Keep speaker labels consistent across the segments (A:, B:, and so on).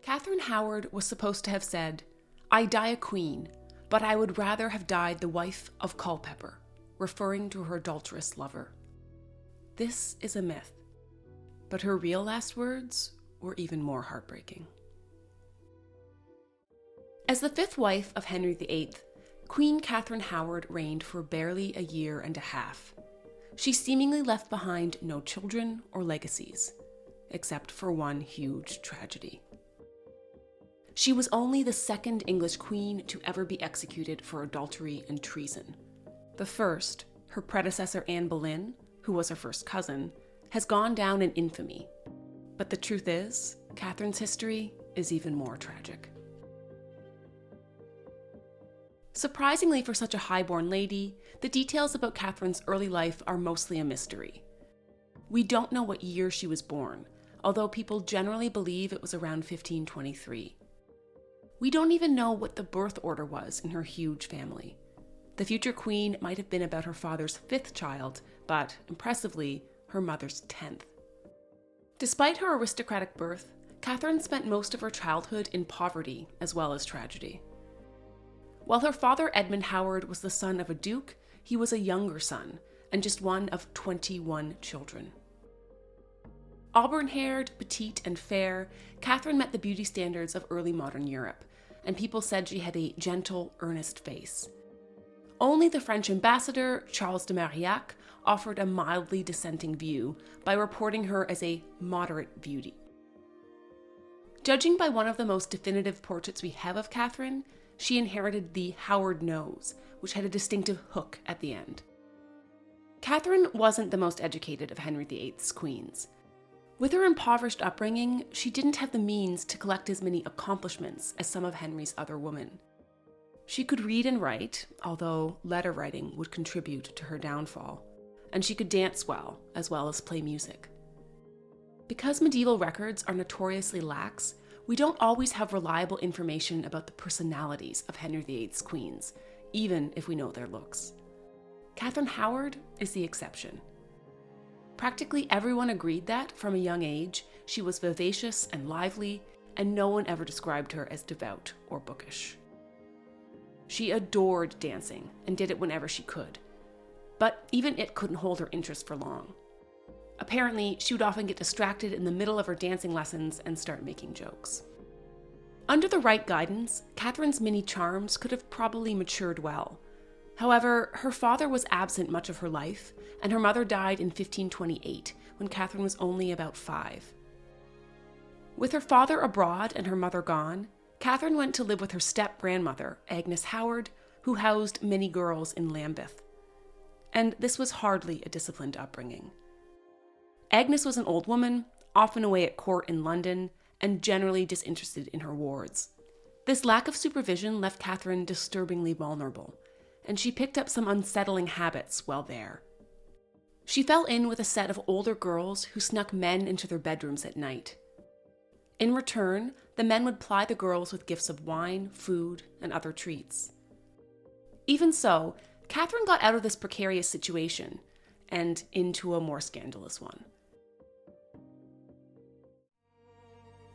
A: Catherine Howard was supposed to have said, "I die a queen, but I would rather have died the wife of Culpeper," referring to her adulterous lover. This is a myth, but her real last words were even more heartbreaking. As the fifth wife of Henry VIII, Queen Catherine Howard reigned for barely a year and a half. She seemingly left behind no children or legacies, except for one huge tragedy. She was only the second English queen to ever be executed for adultery and treason. The first, her predecessor Anne Boleyn, who was her first cousin, has gone down in infamy. But the truth is, Catherine's history is even more tragic. Surprisingly for such a high-born lady, the details about Catherine's early life are mostly a mystery. We don't know what year she was born, although people generally believe it was around 1523. We don't even know what the birth order was in her huge family. The future queen might have been about her father's fifth child, but, impressively, her mother's 10th. Despite her aristocratic birth, Catherine spent most of her childhood in poverty as well as tragedy. While her father Edmund Howard was the son of a duke, he was a younger son, and just one of 21 children. Auburn-haired, petite, and fair, Catherine met the beauty standards of early modern Europe, and people said she had a gentle, earnest face. Only the French ambassador, Charles de Marillac, offered a mildly dissenting view by reporting her as a moderate beauty. Judging by one of the most definitive portraits we have of Catherine, she inherited the Howard nose, which had a distinctive hook at the end. Catherine wasn't the most educated of Henry VIII's queens. With her impoverished upbringing, she didn't have the means to collect as many accomplishments as some of Henry's other women. She could read and write, although letter writing would contribute to her downfall, and she could dance well as play music. Because medieval records are notoriously lax, we don't always have reliable information about the personalities of Henry VIII's queens, even if we know their looks. Catherine Howard is the exception. Practically everyone agreed that, from a young age, she was vivacious and lively, and no one ever described her as devout or bookish. She adored dancing and did it whenever she could, but even it couldn't hold her interest for long. Apparently, she would often get distracted in the middle of her dancing lessons and start making jokes. Under the right guidance, Catherine's many charms could have probably matured well. However, her father was absent much of her life, and her mother died in 1528, when Catherine was only about 5. With her father abroad and her mother gone, Catherine went to live with her step-grandmother, Agnes Howard, who housed many girls in Lambeth. And this was hardly a disciplined upbringing. Agnes was an old woman, often away at court in London, and generally disinterested in her wards. This lack of supervision left Catherine disturbingly vulnerable, and she picked up some unsettling habits while there. She fell in with a set of older girls who snuck men into their bedrooms at night. In return, the men would ply the girls with gifts of wine, food, and other treats. Even so, Catherine got out of this precarious situation and into a more scandalous one.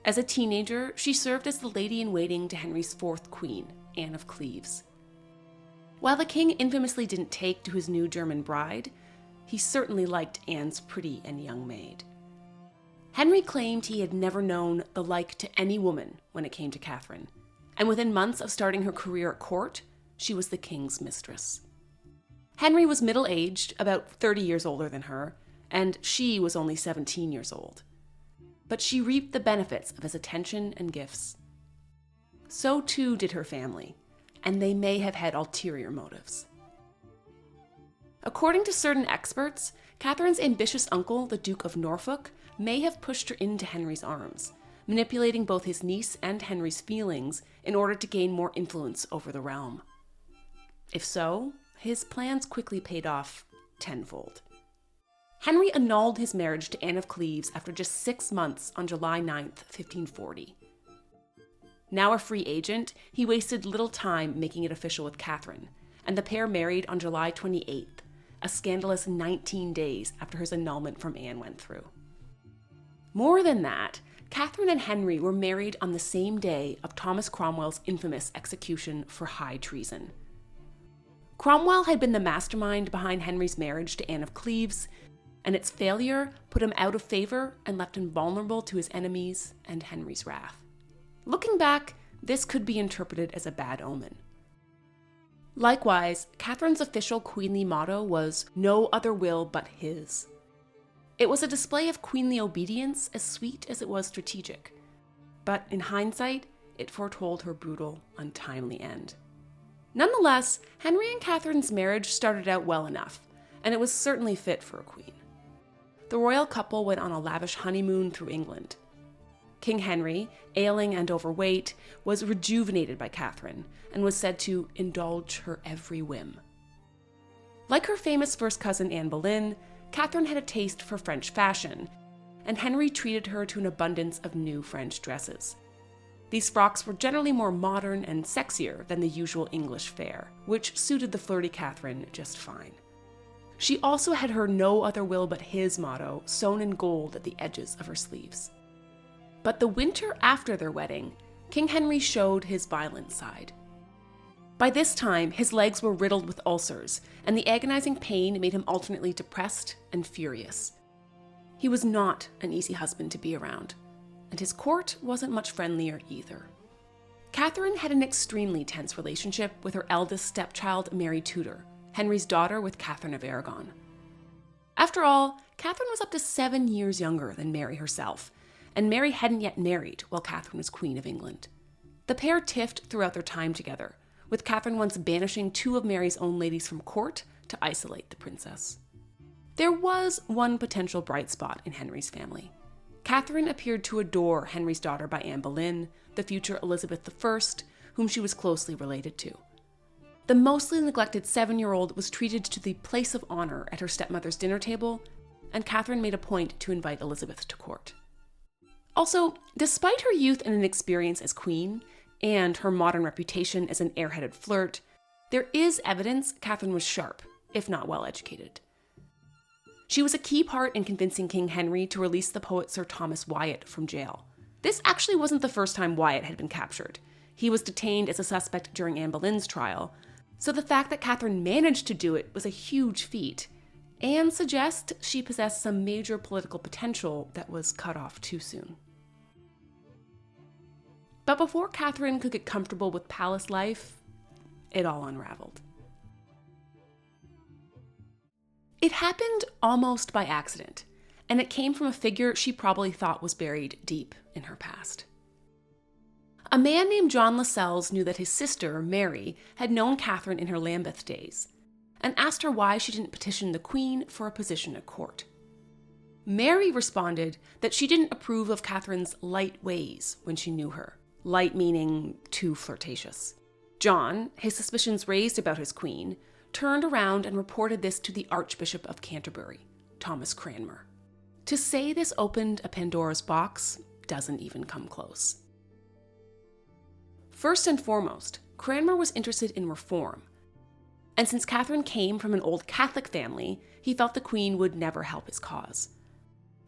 A: As a teenager, she served as the lady-in-waiting to Henry's fourth queen, Anne of Cleves. While the king infamously didn't take to his new German bride, he certainly liked Anne's pretty and young maid. Henry claimed he had never known the like to any woman when it came to Catherine, and within months of starting her career at court, she was the king's mistress. Henry was middle-aged, about 30 years older than her, and she was only 17 years old. But she reaped the benefits of his attention and gifts. So too did her family, and they may have had ulterior motives. According to certain experts, Catherine's ambitious uncle, the Duke of Norfolk, may have pushed her into Henry's arms, manipulating both his niece and Henry's feelings in order to gain more influence over the realm. If so, his plans quickly paid off tenfold. Henry annulled his marriage to Anne of Cleves after just 6 months on July 9th, 1540. Now a free agent, he wasted little time making it official with Catherine, and the pair married on July 28th, a scandalous 19 days after his annulment from Anne went through. More than that, Catherine and Henry were married on the same day of Thomas Cromwell's infamous execution for high treason. Cromwell had been the mastermind behind Henry's marriage to Anne of Cleves, and its failure put him out of favor and left him vulnerable to his enemies and Henry's wrath. Looking back, this could be interpreted as a bad omen. Likewise, Catherine's official queenly motto was "No other will but his." It was a display of queenly obedience as sweet as it was strategic, but in hindsight, it foretold her brutal, untimely end. Nonetheless, Henry and Catherine's marriage started out well enough, and it was certainly fit for a queen. The royal couple went on a lavish honeymoon through England. King Henry, ailing and overweight, was rejuvenated by Catherine and was said to indulge her every whim. Like her famous first cousin Anne Boleyn, Catherine had a taste for French fashion, and Henry treated her to an abundance of new French dresses. These frocks were generally more modern and sexier than the usual English fare, which suited the flirty Catherine just fine. She also had her "no other will but his" motto sewn in gold at the edges of her sleeves. But the winter after their wedding, King Henry showed his violent side. By this time, his legs were riddled with ulcers, and the agonizing pain made him alternately depressed and furious. He was not an easy husband to be around, and his court wasn't much friendlier either. Catherine had an extremely tense relationship with her eldest stepchild, Mary Tudor, Henry's daughter with Catherine of Aragon. After all, Catherine was up to 7 years younger than Mary herself, and Mary hadn't yet married while Catherine was Queen of England. The pair tiffed throughout their time together, with Catherine once banishing 2 of Mary's own ladies from court to isolate the princess. There was one potential bright spot in Henry's family. Catherine appeared to adore Henry's daughter by Anne Boleyn, the future Elizabeth I, whom she was closely related to. The mostly neglected 7-year-old was treated to the place of honor at her stepmother's dinner table, and Catherine made a point to invite Elizabeth to court. Also, despite her youth and inexperience as queen, and her modern reputation as an airheaded flirt, there is evidence Catherine was sharp, if not well-educated. She was a key part in convincing King Henry to release the poet Sir Thomas Wyatt from jail. This actually wasn't the first time Wyatt had been captured. He was detained as a suspect during Anne Boleyn's trial, so the fact that Catherine managed to do it was a huge feat, and suggests she possessed some major political potential that was cut off too soon. But before Catherine could get comfortable with palace life, it all unraveled. It happened almost by accident, and it came from a figure she probably thought was buried deep in her past. A man named John Lascelles knew that his sister, Mary, had known Catherine in her Lambeth days, and asked her why she didn't petition the Queen for a position at court. Mary responded that she didn't approve of Catherine's light ways when she knew her. Light meaning too flirtatious. John, his suspicions raised about his queen, turned around and reported this to the Archbishop of Canterbury, Thomas Cranmer. To say this opened a Pandora's box doesn't even come close. First and foremost, Cranmer was interested in reform, and since Catherine came from an old Catholic family, he felt the Queen would never help his cause.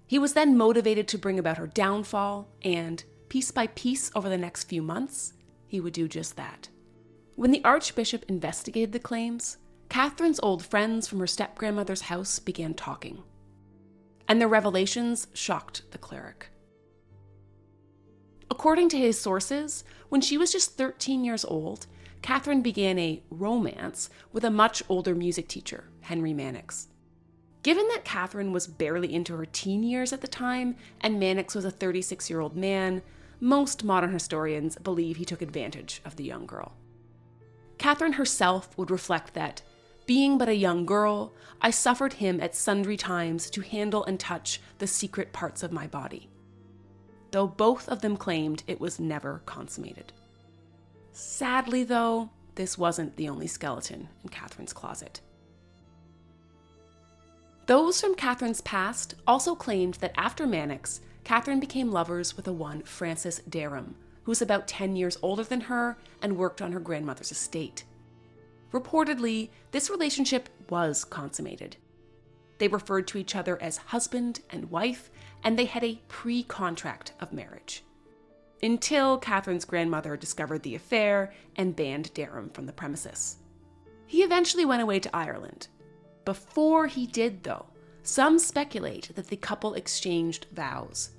A: He was then motivated to bring about her downfall, and piece by piece over the next few months, he would do just that. When the Archbishop investigated the claims, Catherine's old friends from her step-grandmother's house began talking, and their revelations shocked the cleric. According to his sources, when she was just 13 years old, Catherine began a romance with a much older music teacher, Henry Mannix. Given that Catherine was barely into her teen years at the time, and Mannix was a 36-year-old man, most modern historians believe he took advantage of the young girl. Catherine herself would reflect that, being but a young girl, I suffered him at sundry times to handle and touch the secret parts of my body, though both of them claimed it was never consummated. Sadly, though, this wasn't the only skeleton in Catherine's closet. Those from Catherine's past also claimed that after Mannix, Catherine became lovers with a one Francis Derham, who was about 10 years older than her and worked on her grandmother's estate. Reportedly, this relationship was consummated. They referred to each other as husband and wife, and they had a pre-contract of marriage. Until Catherine's grandmother discovered the affair and banned Derham from the premises. He eventually went away to Ireland. Before he did, though, some speculate that the couple exchanged vows.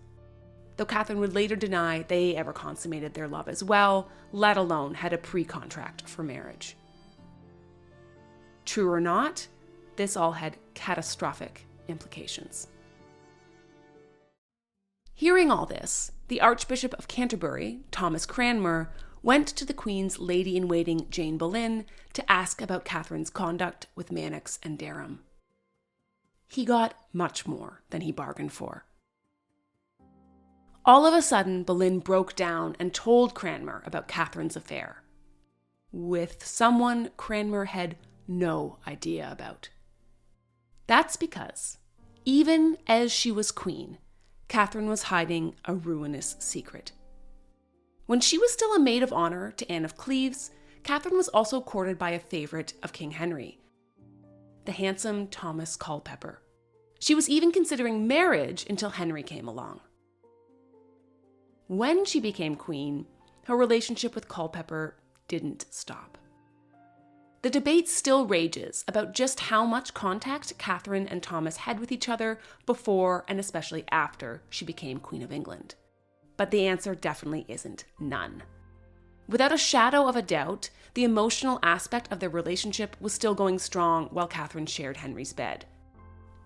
A: Though Catherine would later deny they ever consummated their love as well, let alone had a pre-contract for marriage. True or not, this all had catastrophic implications. Hearing all this, the Archbishop of Canterbury, Thomas Cranmer, went to the Queen's lady-in-waiting Jane Boleyn to ask about Catherine's conduct with Manox and Derham. He got much more than he bargained for. All of a sudden, Boleyn broke down and told Cranmer about Catherine's affair, with someone Cranmer had no idea about. That's because, even as she was queen, Catherine was hiding a ruinous secret. When she was still a maid of honor to Anne of Cleves, Catherine was also courted by a favorite of King Henry, the handsome Thomas Culpeper. She was even considering marriage until Henry came along. When she became queen, her relationship with Culpeper didn't stop. The debate still rages about just how much contact Catherine and Thomas had with each other before and especially after she became Queen of England. But the answer definitely isn't none. Without a shadow of a doubt, the emotional aspect of their relationship was still going strong while Catherine shared Henry's bed.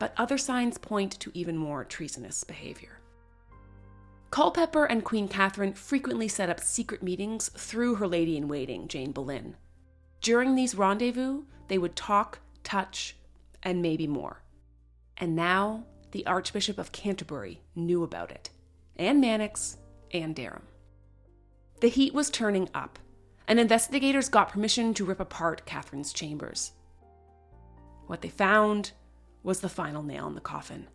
A: But other signs point to even more treasonous behavior. Culpeper and Queen Catherine frequently set up secret meetings through her lady-in-waiting, Jane Boleyn. During these rendezvous, they would talk, touch, and maybe more. And now, the Archbishop of Canterbury knew about it, and Manox, and Derham. The heat was turning up, and investigators got permission to rip apart Catherine's chambers. What they found was the final nail in the coffin.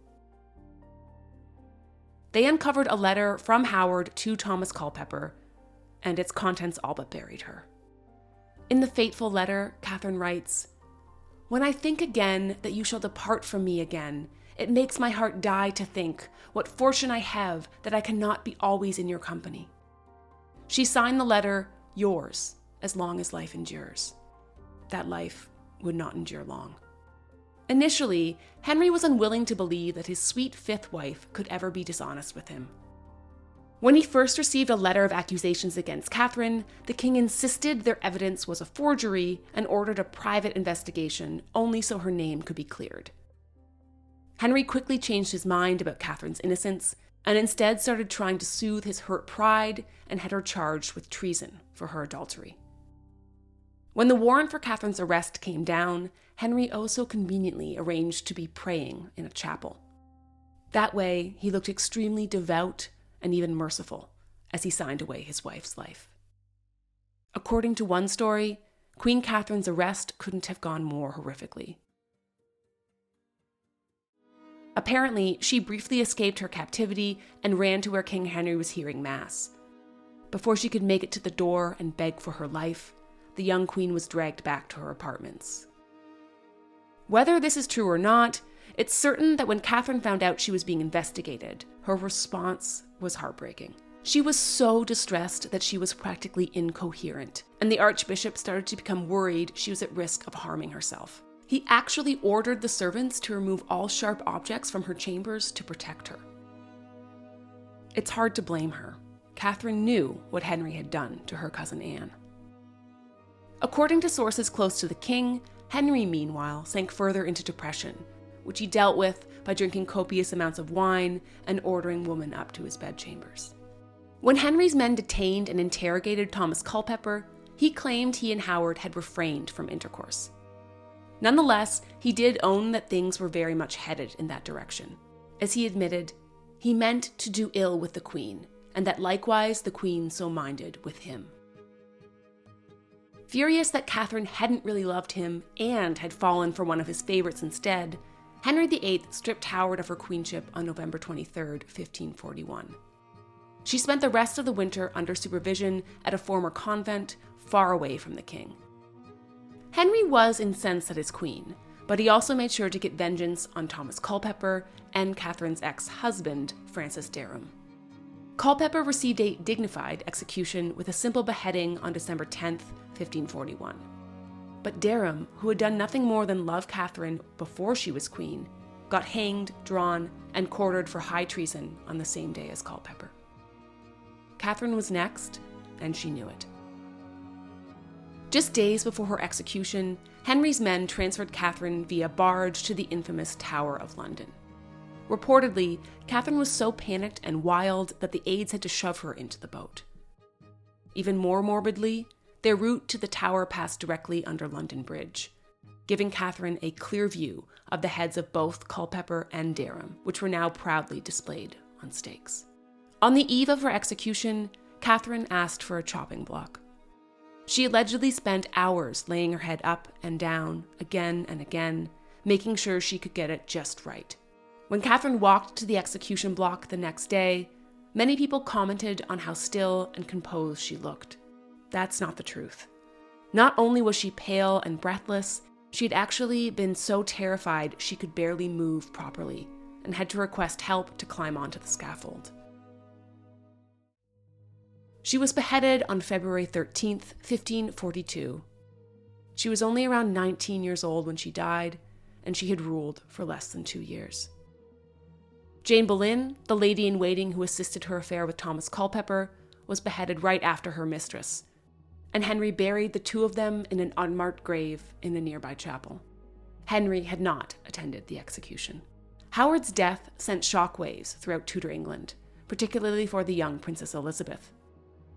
A: They uncovered a letter from Howard to Thomas Culpeper, and its contents all but buried her. In the fateful letter, Catherine writes, "When I think again that you shall depart from me again, it makes my heart die to think what fortune I have that I cannot be always in your company." She signed the letter, "Yours, as long as life endures." That life would not endure long. Initially, Henry was unwilling to believe that his sweet fifth wife could ever be dishonest with him. When he first received a letter of accusations against Catherine, the king insisted their evidence was a forgery and ordered a private investigation only so her name could be cleared. Henry quickly changed his mind about Catherine's innocence and instead started trying to soothe his hurt pride and had her charged with treason for her adultery. When the warrant for Catherine's arrest came down, Henry also conveniently arranged to be praying in a chapel. That way, he looked extremely devout and even merciful as he signed away his wife's life. According to one story, Queen Catherine's arrest couldn't have gone more horrifically. Apparently, she briefly escaped her captivity and ran to where King Henry was hearing Mass. Before she could make it to the door and beg for her life, the young queen was dragged back to her apartments. Whether this is true or not, it's certain that when Catherine found out she was being investigated, her response was heartbreaking. She was so distressed that she was practically incoherent, and the Archbishop started to become worried she was at risk of harming herself. He actually ordered the servants to remove all sharp objects from her chambers to protect her. It's hard to blame her. Catherine knew what Henry had done to her cousin Anne. According to sources close to the king, Henry, meanwhile, sank further into depression, which he dealt with by drinking copious amounts of wine and ordering women up to his bedchambers. When Henry's men detained and interrogated Thomas Culpeper, he claimed he and Howard had refrained from intercourse. Nonetheless, he did own that things were very much headed in that direction. As he admitted, he meant to do ill with the queen, and that likewise the queen so minded with him. Furious that Catherine hadn't really loved him and had fallen for one of his favorites instead, Henry VIII stripped Howard of her queenship on November 23, 1541. She spent the rest of the winter under supervision at a former convent far away from the king. Henry was incensed at his queen, but but he also made sure to get vengeance on Thomas Culpeper and Catherine's ex-husband, Francis Derham. Culpeper received a dignified execution with a simple beheading on December 10, 1541. But Derham, who had done nothing more than love Catherine before she was queen, got hanged, drawn, and quartered for high treason on the same day as Culpeper. Catherine was next, and she knew it. Just days before her execution, Henry's men transferred Catherine via barge to the infamous Tower of London. Reportedly, Catherine was so panicked and wild that the aides had to shove her into the boat. Even more morbidly, their route to the tower passed directly under London Bridge, giving Catherine a clear view of the heads of both Culpeper and Derham, which were now proudly displayed on stakes. On the eve of her execution, Catherine asked for a chopping block. She allegedly spent hours laying her head up and down, again and again, making sure she could get it just right. When Catherine walked to the execution block the next day, many people commented on how still and composed she looked. That's not the truth. Not only was she pale and breathless, she had actually been so terrified she could barely move properly and had to request help to climb onto the scaffold. She was beheaded on February 13th, 1542. She was only around 19 years old when she died, and she had ruled for less than 2 years. Jane Boleyn, the lady-in-waiting who assisted her affair with Thomas Culpeper, was beheaded right after her mistress, and Henry buried the two of them in an unmarked grave in a nearby chapel. Henry had not attended the execution. Howard's death sent shockwaves throughout Tudor England, particularly for the young Princess Elizabeth.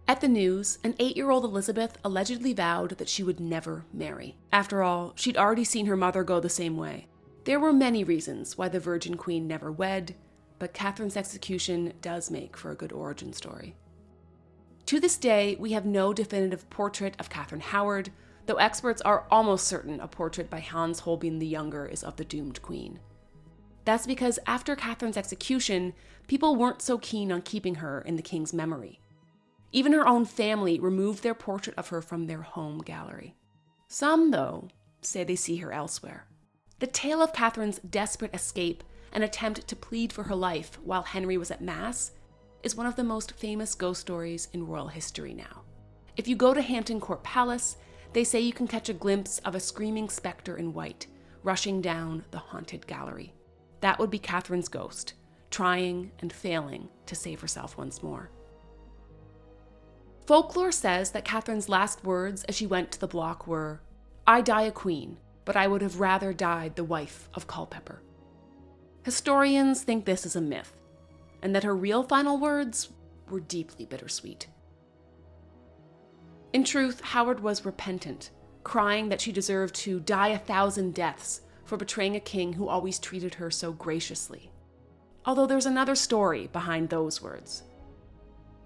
A: At the news, an 8-year-old Elizabeth allegedly vowed that she would never marry. After all, she'd already seen her mother go the same way. There were many reasons why the Virgin Queen never wed, but Catherine's execution does make for a good origin story. To this day, we have no definitive portrait of Catherine Howard, though experts are almost certain a portrait by Hans Holbein the Younger is of the doomed queen. That's because after Catherine's execution, people weren't so keen on keeping her in the king's memory. Even her own family removed their portrait of her from their home gallery. Some, though, say they see her elsewhere. The tale of Catherine's desperate escape and attempt to plead for her life while Henry was at Mass is one of the most famous ghost stories in royal history now. If you go to Hampton Court Palace, they say you can catch a glimpse of a screaming spectre in white rushing down the haunted gallery. That would be Catherine's ghost, trying and failing to save herself once more. Folklore says that Catherine's last words as she went to the block were, "I die a queen, but I would have rather died the wife of Culpeper." Historians think this is a myth, and that her real final words were deeply bittersweet. In truth, Howard was repentant, crying that she deserved to die 1,000 deaths for betraying a king who always treated her so graciously. Although there's another story behind those words.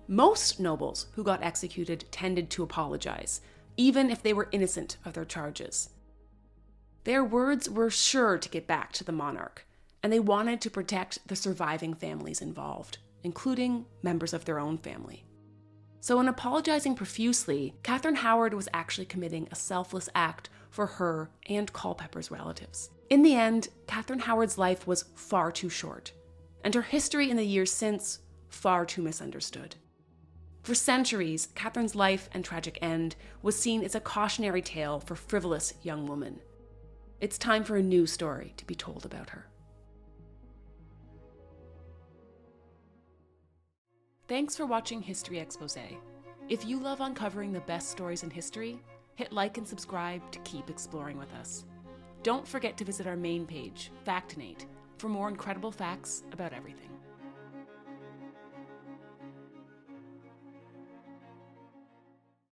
A: Most nobles who got executed tended to apologize, even if they were innocent of their charges. Their words were sure to get back to the monarch, and they wanted to protect the surviving families involved, including members of their own family. So in apologizing profusely, Catherine Howard was actually committing a selfless act for her and Culpeper's relatives. In the end, Catherine Howard's life was far too short, and her history in the years since far too misunderstood. For centuries, Catherine's life and tragic end was seen as a cautionary tale for frivolous young women. It's time for a new story to be told about her. Thanks for watching History Exposé. If you love uncovering the best stories in history, hit like and subscribe to keep exploring with us. Don't forget to visit our main page, Factinate, for more incredible facts about everything.